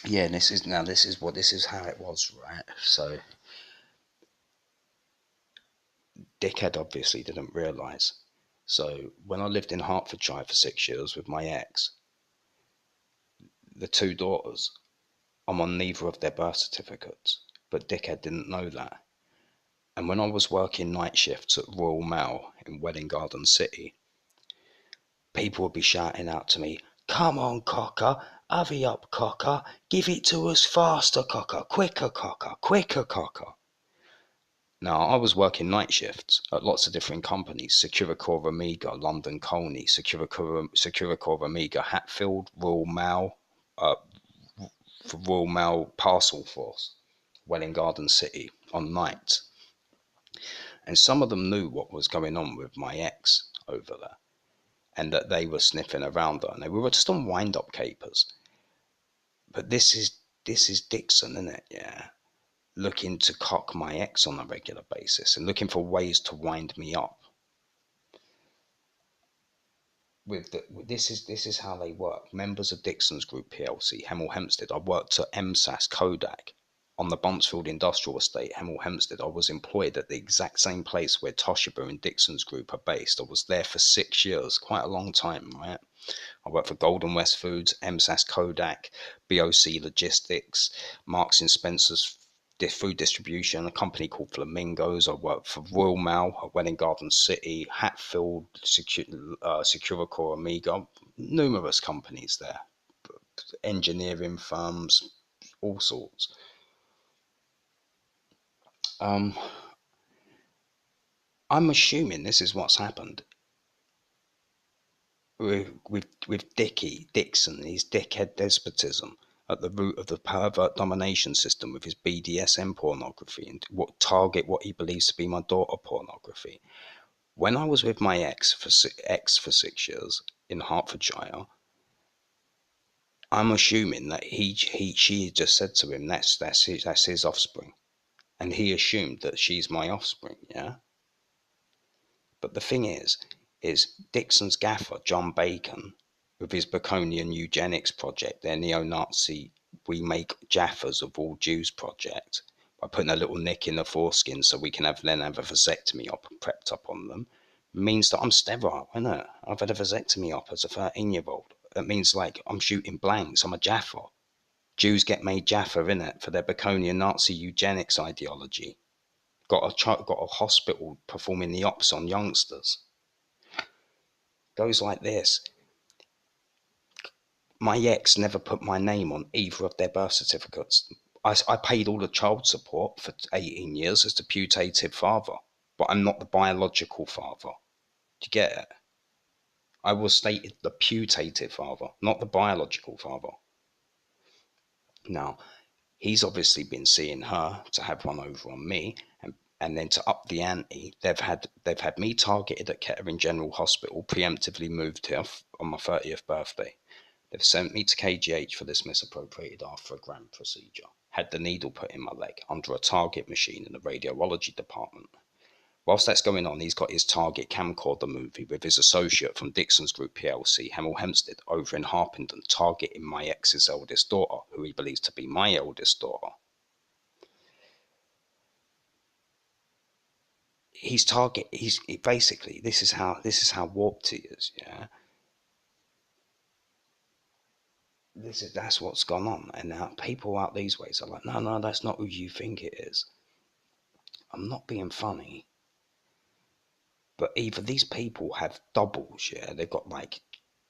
Yeah, and this is how it was, right? So dickhead obviously didn't realise. So when I lived in Hertfordshire for 6 years with my ex, the two daughters, I'm on neither of their birth certificates, but dickhead didn't know that. And when I was working night shifts at Royal Mail in Welwyn Garden City, people would be shouting out to me, "Come on, cocker, hurry up, cocker, give it to us faster, cocker, quicker, cocker, quicker, cocker." Now, I was working night shifts at lots of different companies: Securicor Amiga, London Colney, Securicor Amiga, Hatfield, Royal Mail, uh, Royal Mail Parcel Force, Welwyn Garden City on nights. And some of them knew what was going on with my ex over there, and that they were sniffing around her, and they were just on wind-up capers. But this is Dixon, isn't it? Yeah, looking to cock my ex on a regular basis and looking for ways to wind me up. This is how they work. Members of Dixon's Group PLC, Hemel Hempstead. I worked at MSAS Kodak on the Buncefield Industrial Estate, Hemel Hempstead. I was employed at the exact same place where Toshiba and Dixon's Group are based. I was there for 6 years, quite a long time, right? I worked for Golden West Foods, MSAS Kodak, BOC Logistics, Marks and Spencer's food distribution, a company called Flamingos. I worked for Royal Mail at Welwyn Garden City, Hatfield, Securicor Amiga, numerous companies there, engineering firms, all sorts. Um, I'm assuming this is what's happened with Dixon, his dickhead despotism at the root of the pervert domination system with his BDSM pornography and what he believes to be my daughter pornography. When I was with my ex for 6 years in Hertfordshire, I'm assuming that she just said to him, that's his offspring, and he assumed that she's my offspring. Yeah, but the thing is Dixon's gaffer, John Bacon, with his Baconian eugenics project, their neo-Nazi "we make Jaffas of all Jews" project, by putting a little nick in the foreskin so we can have a vasectomy op prepped up on them, means that I'm sterile, isn't it? I've had a vasectomy op as a 13-year-old. That means like I'm shooting blanks. I'm a Jaffa. Jews get made Jaffa in it for their Baconian Nazi eugenics ideology. Got a hospital performing the ops on youngsters. Goes like this. My ex never put my name on either of their birth certificates. I paid all the child support for 18 years as the putative father, but I'm not the biological father. Do you get it? I was stated the putative father, not the biological father. Now, he's obviously been seeing her to have one over on me, and then to up the ante, they've had me targeted at Kettering General Hospital, preemptively moved here on my 30th birthday. They've sent me to KGH for this misappropriated arthrogram procedure. Had the needle put in my leg under a target machine in the radiology department. Whilst that's going on, he's got his target camcorder movie with his associate from Dixon's Group PLC, Hemel Hempstead, over in Harpenden, targeting my ex's eldest daughter, who he believes to be my eldest daughter. He's basically, this is how warped he is. Yeah, that's what's gone on, and now people out these ways are like, no, no, that's not who you think it is. I'm not being funny, but either these people have doubles, yeah, they've got like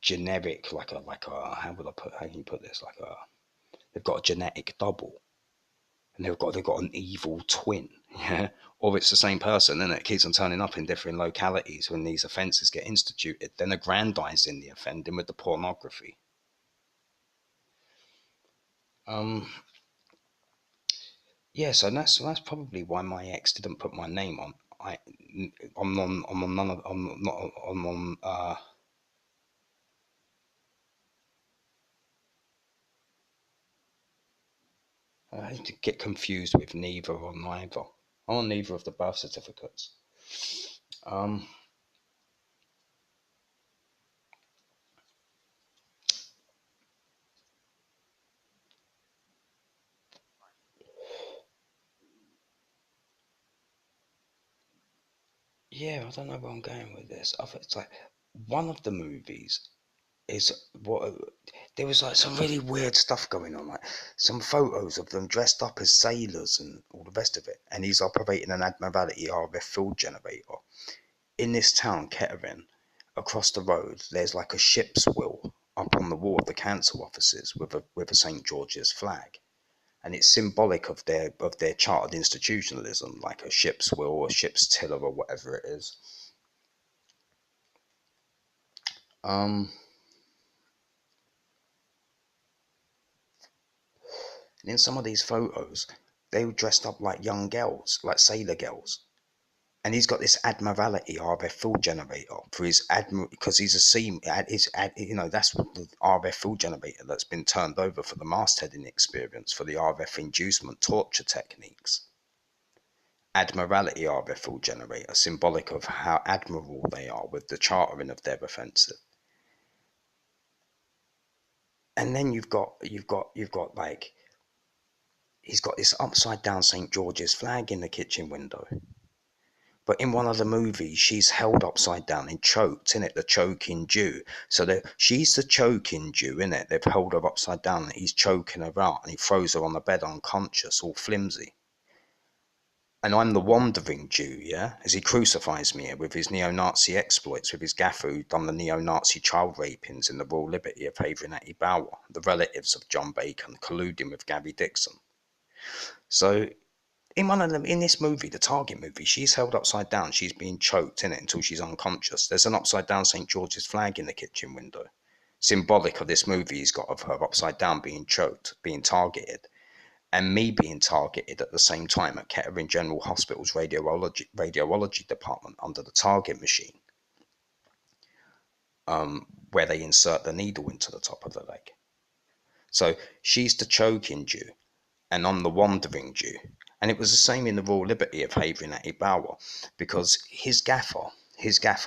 generic, like a how can you put this, they've got a genetic double, and they've got an evil twin, yeah, or it's the same person, and it keeps on turning up in different localities when these offences get instituted, then aggrandising the offending with the pornography. Um, yeah, so that's probably why my ex didn't put my name on. I'm on none of I'm not I'm on I get confused with neither or neither. I'm on neither of the birth certificates. Um, yeah, I don't know where I'm going with this. It's like one of the movies is what there was like some really weird stuff going on, like some photos of them dressed up as sailors and all the rest of it. And he's operating an Admiralty RF field generator in this town, Kettering. Across the road, there's like a ship's wheel up on the wall of the council offices with a St George's flag, and it's symbolic of their chartered institutionalism, like a ship's wheel or ship's tiller or whatever it is. Um, and in some of these photos, they were dressed up like young girls, like sailor girls. And he's got this Admiralty RF fuel generator for his admiral because he's a sea. That's what the RF fuel generator that's been turned over for the mastheading experience for the RF inducement torture techniques. Admiralty RF fuel generator, symbolic of how admirable they are with the chartering of their offensive. And then you've got like he's got this upside down St George's flag in the kitchen window. But in one of the movies, she's held upside down and choked, in it, the choking Jew. So she's the choking Jew, in it. They've held her upside down and he's choking her out and he throws her on the bed unconscious, all flimsy. And I'm the wandering Jew, yeah? As he crucifies me with his neo-Nazi exploits, with his gaffer who done the neo-Nazi child rapings in the Royal Liberty of Havering Bower, the relatives of John Bacon colluding with Gary Dixon. So in this movie, the Target movie, she's held upside down. She's being choked in it until she's unconscious. There's an upside down St George's flag in the kitchen window, symbolic of this movie he's got of her upside down being choked, being targeted, and me being targeted at the same time at Kettering General Hospital's radiology department under the target machine, where they insert the needle into the top of the leg. So she's the choking Jew, and I'm the wandering Jew. And it was the same in the Royal Liberty of Havering Bower, because his gaffer,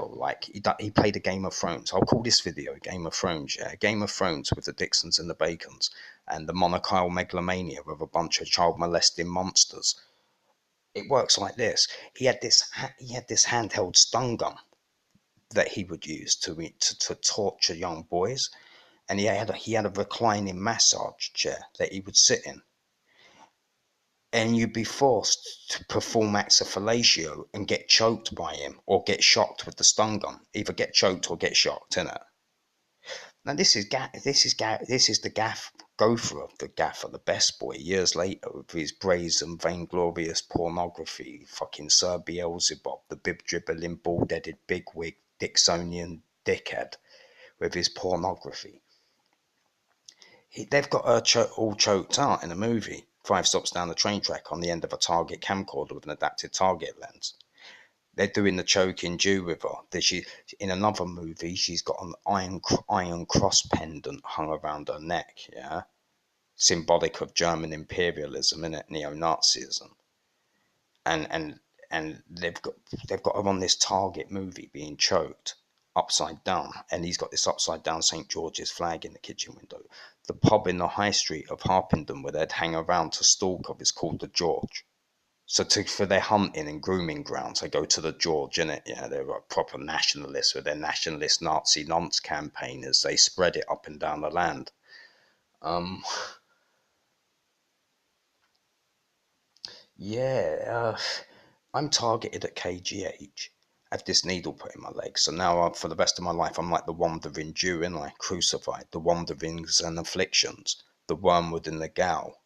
like he played a Game of Thrones. I'll call this video Game of Thrones, yeah, Game of Thrones with the Dixons and the Bacons, and the monarchical megalomania with a bunch of child molesting monsters. It works like this. He had this handheld stun gun that he would use to torture young boys, and he had a reclining massage chair that he would sit in, and you'd be forced to perform acts of fellatio and get choked by him or get shocked with the stun gun. Either get choked or get shocked, innit? Now this is the gaff gopher of the gaffer, the best boy, years later with his brazen, vainglorious pornography, fucking Sir Beelzebub, the bib dribbling, bald-headed bigwig, Dixonian dickhead with his pornography. They've got her all choked out in a movie. 5 stops down the train track on the end of a Target camcorder with an adapted target lens. They're doing the choking Jew with her. In another movie, she's got an iron cross pendant hung around her neck, yeah? Symbolic of German imperialism, innit? Neo-Nazism. And and they've got her on this Target movie being choked upside down, and he's got this upside down St George's flag in the kitchen window. The pub in the high street of Harpenden where they'd hang around to stalk her is called the George. So for their hunting and grooming grounds, they go to the George, innit? Yeah, they're like proper nationalists with their nationalist Nazi nonce campaigners. They spread it up and down the land. Um, yeah, I'm targeted at KGH. I have this needle put in my leg, so now for the rest of my life, I'm like the wandering Jew, and like crucified, the wanderings and afflictions, the wormwood and the gal.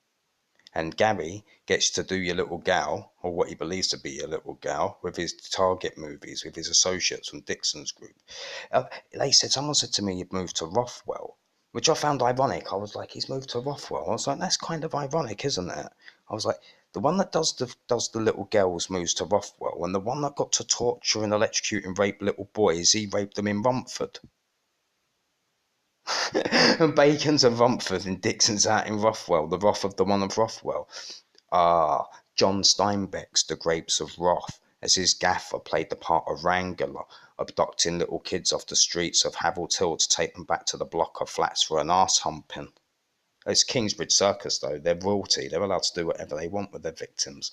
And Gary gets to do your little gal, or what he believes to be your little gal, with his Target movies, with his associates from Dixon's group. Someone said to me he'd moved to Rothwell, which I found ironic. I was like, he's moved to Rothwell. I was like, that's kind of ironic, isn't it? I was like, the one that does the little girls moves to Rothwell, and the one that got to torture and electrocute and rape little boys, he raped them in Rumford. And Bacon's of Rumford and Dixon's out in Rothwell, the wrath of the one of Rothwell. Ah, John Steinbeck's The Grapes of Wrath, as his gaffer played the part of Wrangler, abducting little kids off the streets of Haverhill Hill to take them back to the block of flats for an arse humping. It's Kingsbridge Circus, though. They're royalty. They're allowed to do whatever they want with their victims.